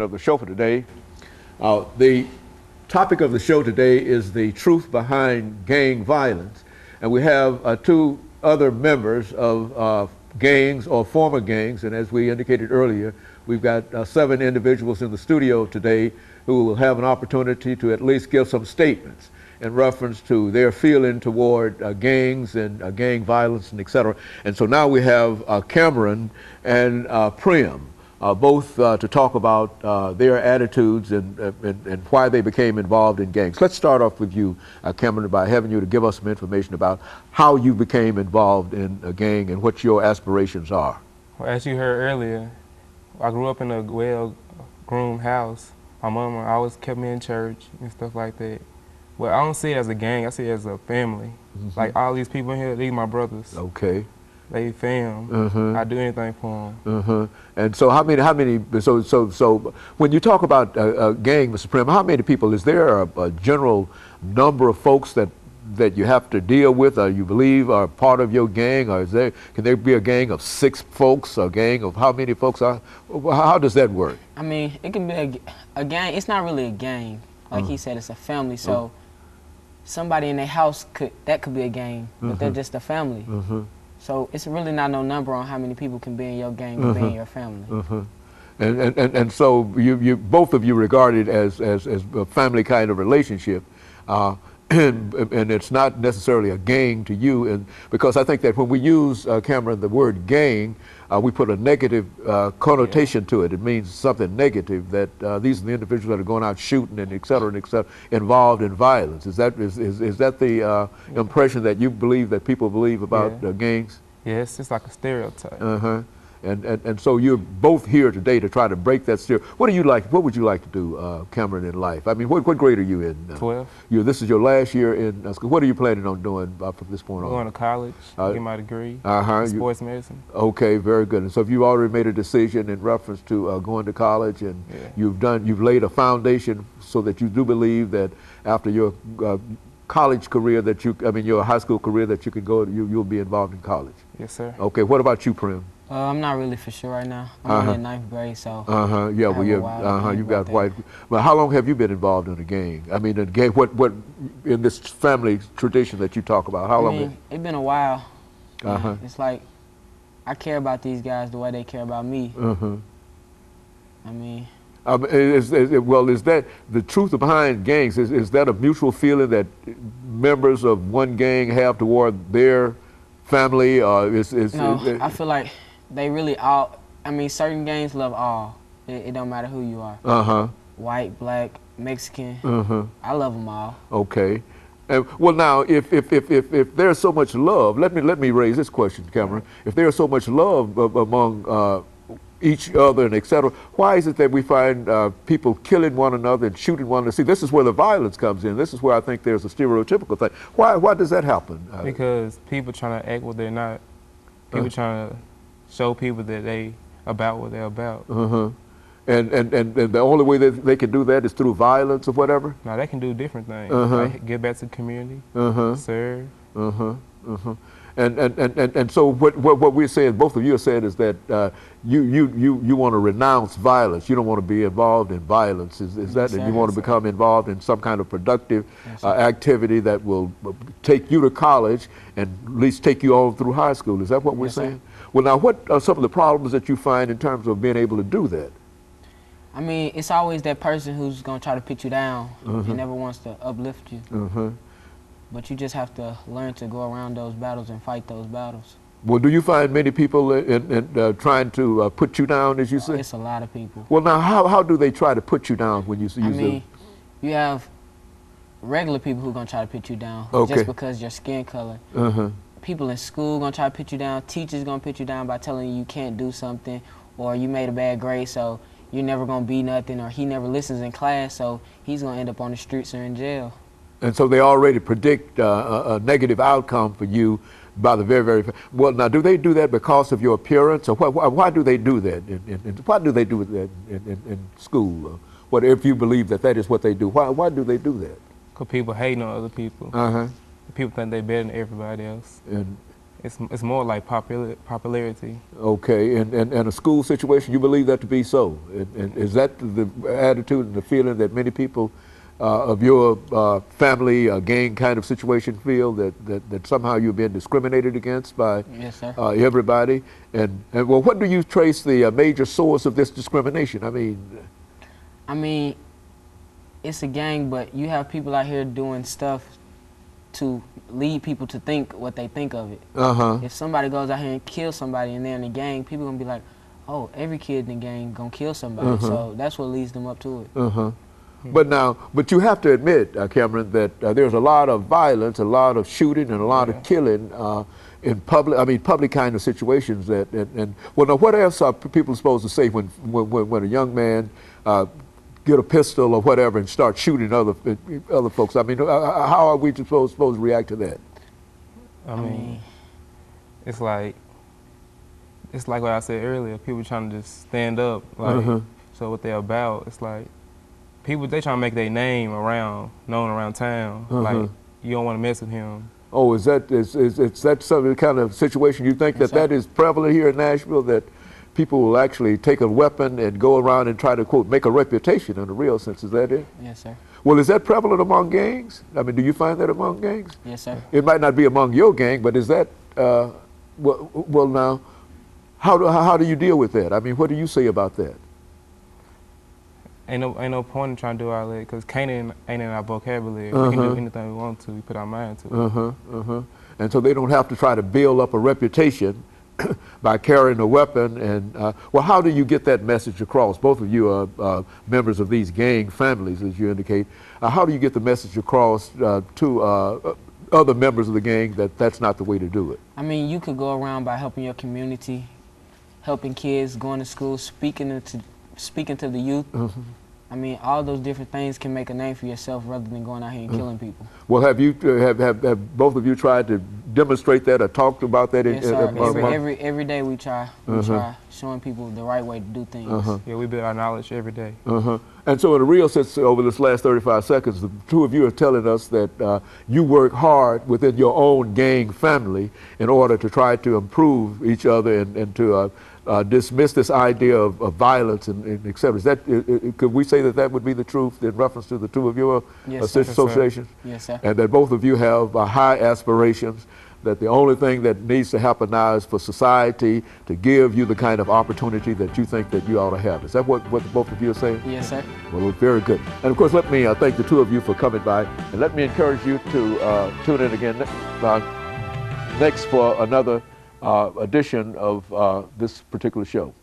Of the show for today. The topic of the show today is the truth behind gang violence. And we have two other members of gangs or former gangs. And as we indicated earlier, we've got 7 individuals in the studio today who will have an opportunity to at least give some statements in reference to their feeling toward gangs and gang violence and et cetera. And so now we have Cameron and Primm. Both to talk about their attitudes and why they became involved in gangs. Let's start off with you, Cameron, by having you to give us some information about how you became involved in a gang and what your aspirations are. Well, as you heard earlier, I grew up in a well-groomed house. My mama always kept me in church and stuff like that. Well, I don't see it as a gang, I see it as a family. Mm-hmm. Like all these people in here, these my brothers. Okay. They fam. I do anything for them. And so how many, so when you talk about a gang, Mr. Primm, how many people, is there a general number of folks that you have to deal with, or you believe are part of your gang, or can there be a gang of 6 folks, a gang of how many folks are, how does that work? I mean, it can be a gang, it's not really a gang. Like he said, it's a family, so somebody in their house, that could be a gang, but they're just a family. So it's really not no number on how many people can be in your gang or be in your family. And so you both of you regard it as a family kind of relationship, and it's not necessarily a gang to you. And because I think that when we use, Cameron, the word gang, we put a negative connotation to it. It means something negative, that these are the individuals that are going out shooting and et cetera, involved in violence. Is that the impression that you believe, that people believe about gangs? Yes, it's like a stereotype. And so you're both here today to try to break that stereotype. What would you like to do, Cameron, in life? I mean, what grade are you in? 12. This is your last year in school. What are you planning on doing from this point on? Going to college, get my degree, sports medicine. Okay, very good. And so if you've already made a decision in reference to going to college, and you've laid a foundation so that you do believe that after your college career your high school career, that you can go, you'll be involved in college. Yes, sir. Okay, what about you, Primm? I'm not really for sure right now. I'm only in 9th grade, so yeah, well, you've got white. Well, how long have you been involved in a gang? I mean, a gang. What in this family tradition that you talk about? How long? It's been a while. It's like I care about these guys the way they care about me. I mean. Is that the truth behind gangs? Is that a mutual feeling that members of one gang have toward their family? No, I feel like they really all, certain gangs love all. It don't matter who you are. White, black, Mexican. I love them all. Okay. Well, now, if there's so much love, let me raise this question, Cameron. If there's so much love among each other and et cetera, why is it that we find people killing one another and shooting one another? See, this is where the violence comes in. This is where I think there's a stereotypical thing. Why does that happen? Because people trying to act what they're not. People trying to show people that they about what they're about. And the only way that they can do that is through violence or whatever? No, they can do different things. Like give back to the community, serve. And so what we're saying, both of you are saying, is that you want to renounce violence. You don't want to be involved in violence. Is that, and you want to become involved in some kind of productive activity that will take you to college and at least take you all through high school. Is that what we're saying? Well, now, what are some of the problems that you find in terms of being able to do that? I mean, it's always that person who's going to try to put you down and never wants to uplift you. But you just have to learn to go around those battles and fight those battles. Well, do you find many people trying to put you down, as you say? It's a lot of people. Well, now, how do they try to put you down when you use you have regular people who are going to try to put you down just because your skin color. People in school going to try to put you down. Teachers going to put you down by telling you can't do something, or you made a bad grade, so you're never going to be nothing, or he never listens in class, so he's going to end up on the streets or in jail. And so they already predict a negative outcome for you by the very well. Now, do they do that because of your appearance, or why do they do that? Why do they do that in school? What if you believe that is what they do? Why do they do that? Because people hating on other people. People think they're better than everybody else. It's more like popularity. Okay, and a school situation, you believe that to be so? And is that the attitude and the feeling that many people of your family, gang kind of situation feel, that somehow you're being discriminated against by Yes, sir. Everybody? And well, what do you trace the major source of this discrimination? I mean, it's a gang, but you have people out here doing stuff to lead people to think what they think of it. If somebody goes out here and kills somebody and they're in a gang, people gonna be like, oh, every kid in the gang gonna kill somebody. So that's what leads them up to it. But you have to admit, Cameron, that there's a lot of violence, a lot of shooting, and a lot of killing in public kind of situations. Well, now, what else are people supposed to say when a young man get a pistol or whatever and start shooting other folks? I mean, how are we supposed to react to that? I mean, it's like what I said earlier. People trying to just stand up. Like, so what they're about? It's like people, they trying to make their name known around town. Like, you don't want to mess with him. Oh, is that some kind of situation you think that is prevalent here in Nashville, that people will actually take a weapon and go around and try to, quote, make a reputation in a real sense? Is that it? Yes, sir. Well, is that prevalent among gangs? I mean, do you find that among gangs? Yes, sir. It might not be among your gang, but is that, well now, how do you deal with that? I mean, what do you say about that? Ain't no point in trying to do all that, because ain't in our vocabulary. We can do anything we want to. We put our mind to it. And so they don't have to try to build up a reputation by carrying a weapon. And well, how do you get that message across? Both of you are members of these gang families, as you indicate. How do you get the message across to other members of the gang that that's not the way to do it? I mean, you could go around by helping your community, helping kids, going to school, speaking to the youth. I mean, all those different things can make a name for yourself rather than going out here and killing people. Well, have you have both of you tried to demonstrate that or talked about that? Yes, sir. Every day we try showing people the right way to do things. Yeah, we build our knowledge every day. And so in a real sense, over this last 35 seconds, the two of you are telling us that you work hard within your own gang family in order to try to improve each other and to dismiss this idea of violence and et cetera. Is that, could we say that would be the truth in reference to the two of your associations? Yes, sir. And that both of you have high aspirations, that the only thing that needs to happen now is for society to give you the kind of opportunity that you think that you ought to have. Is that what both of you are saying? Yes, sir. Well, very good. And of course, let me thank the two of you for coming by, and let me encourage you to tune in again next for another edition of this particular show.